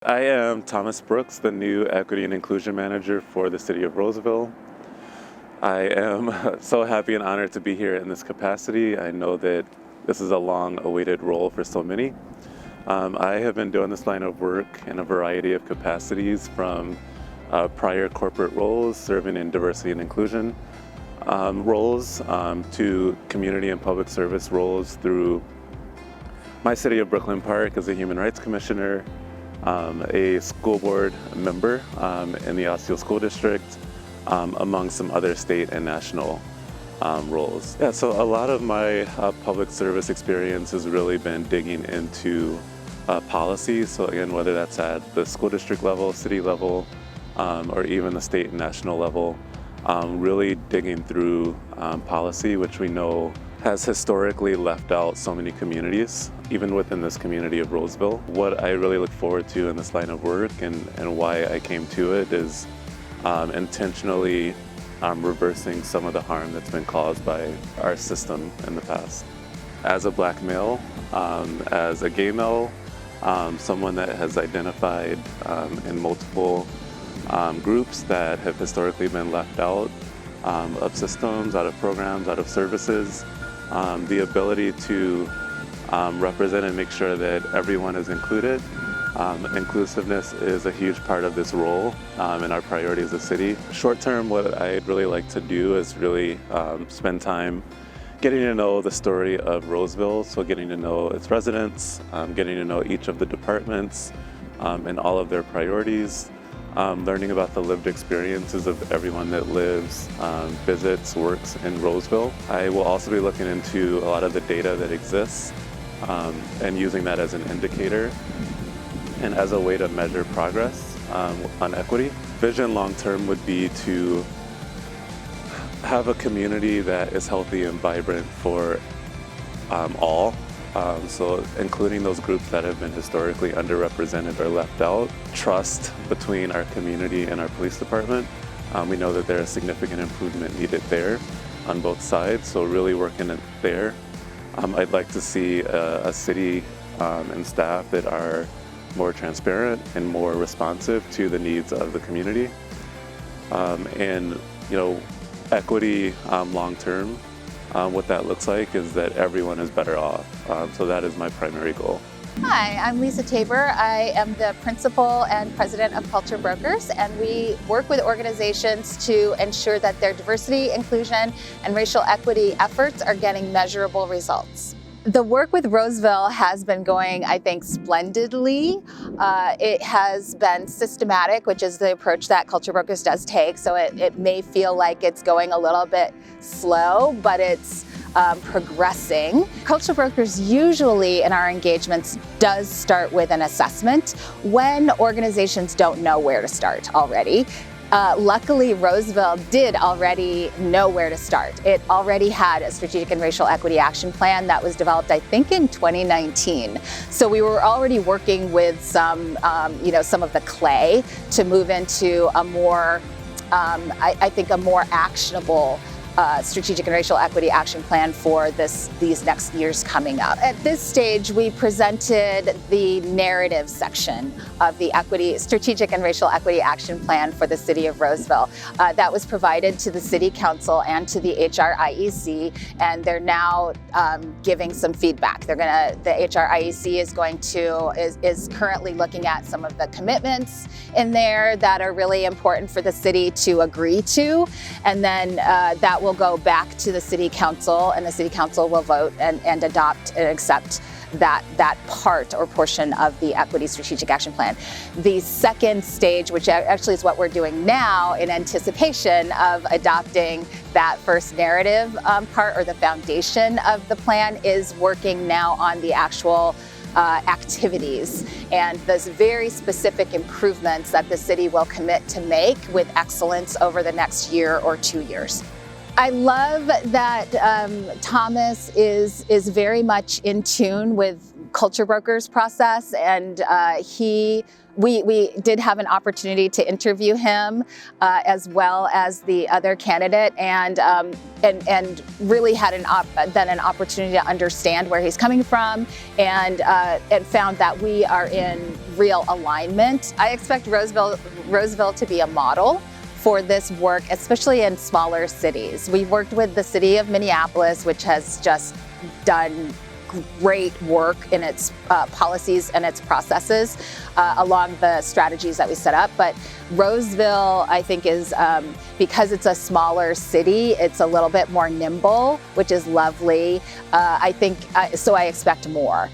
I am Thomas Brooks, the new Equity and Inclusion Manager for the City of Roseville. I am so happy and honored to be here in this capacity. I know that this is a long-awaited role for so many. I have been doing this line of work in a variety of capacities, from prior corporate roles, serving in diversity and inclusion roles, to community and public service roles through my City of Brooklyn Park as a Human Rights Commissioner, a school board member in the Osceola School District, among some other state and national roles. Yeah, so a lot of my public service experience has really been digging into policy. So again, whether that's at the school district level, city level, or even the state and national level, really digging through policy, which we know has historically left out so many communities, even within this community of Roseville. What I really look forward to in this line of work and why I came to it is intentionally reversing some of the harm that's been caused by our system in the past. As a Black male, as a gay male, someone that has identified in multiple groups that have historically been left out of systems, out of programs, out of services, the ability to represent and make sure that everyone is included. Inclusiveness is a huge part of this role and our priority as a city. Short term, what I'd really like to do is really spend time getting to know the story of Roseville, so getting to know its residents, getting to know each of the departments and all of their priorities, learning about the lived experiences of everyone that lives, visits, works in Roseville. I will also be looking into a lot of the data that exists and using that as an indicator and as a way to measure progress on equity. Vision long-term would be to have a community that is healthy and vibrant for all. So including those groups that have been historically underrepresented or left out. Trust between our community and our police department. We know that there is significant improvement needed there on both sides, so really working it there. I'd like to see a city and staff that are more transparent and more responsive to the needs of the community. And equity long term, what that looks like is that everyone is better off. So that is my primary goal. Hi, I'm Lisa Tabor. I am the principal and president of CultureBrokers, and we work with organizations to ensure that their diversity, inclusion, and racial equity efforts are getting measurable results. The work with Roseville has been going, I think, splendidly. It has been systematic, which is the approach that CultureBrokers does take. So it may feel like it's going a little bit slow, but it's progressing. CultureBrokers usually in our engagements does start with an assessment when organizations don't know where to start already. Luckily, Roseville did already know where to start. It already had a strategic and racial equity action plan that was developed, I think, in 2019. So we were already working with some of the clay to move into a more, I think, a more actionable strategic and racial equity action plan for these next years coming up. At this stage, we presented the narrative section of the strategic and racial equity action plan for the City of Roseville. That was provided to the City Council and to the HRIEC, and they're now giving some feedback. The HRIEC is currently looking at some of the commitments in there that are really important for the city to agree to, and then that will go back to the City Council, and the City Council will vote and adopt and accept that part or portion of the Equity Strategic Action Plan. The second stage, which actually is what we're doing now in anticipation of adopting that first narrative part or the foundation of the plan, is working now on the actual activities and those very specific improvements that the city will commit to make with excellence over the next year or 2 years. I love that Thomas is very much in tune with CultureBrokers process, and we did have an opportunity to interview him as well as the other candidate, and really had then an opportunity to understand where he's coming from, and found that we are in real alignment. I expect Roseville to be a model for this work, especially in smaller cities. We've worked with the city of Minneapolis, which has just done great work in its policies and its processes along the strategies that we set up. But Roseville, I think, is, because it's a smaller city, it's a little bit more nimble, which is lovely. So I expect more.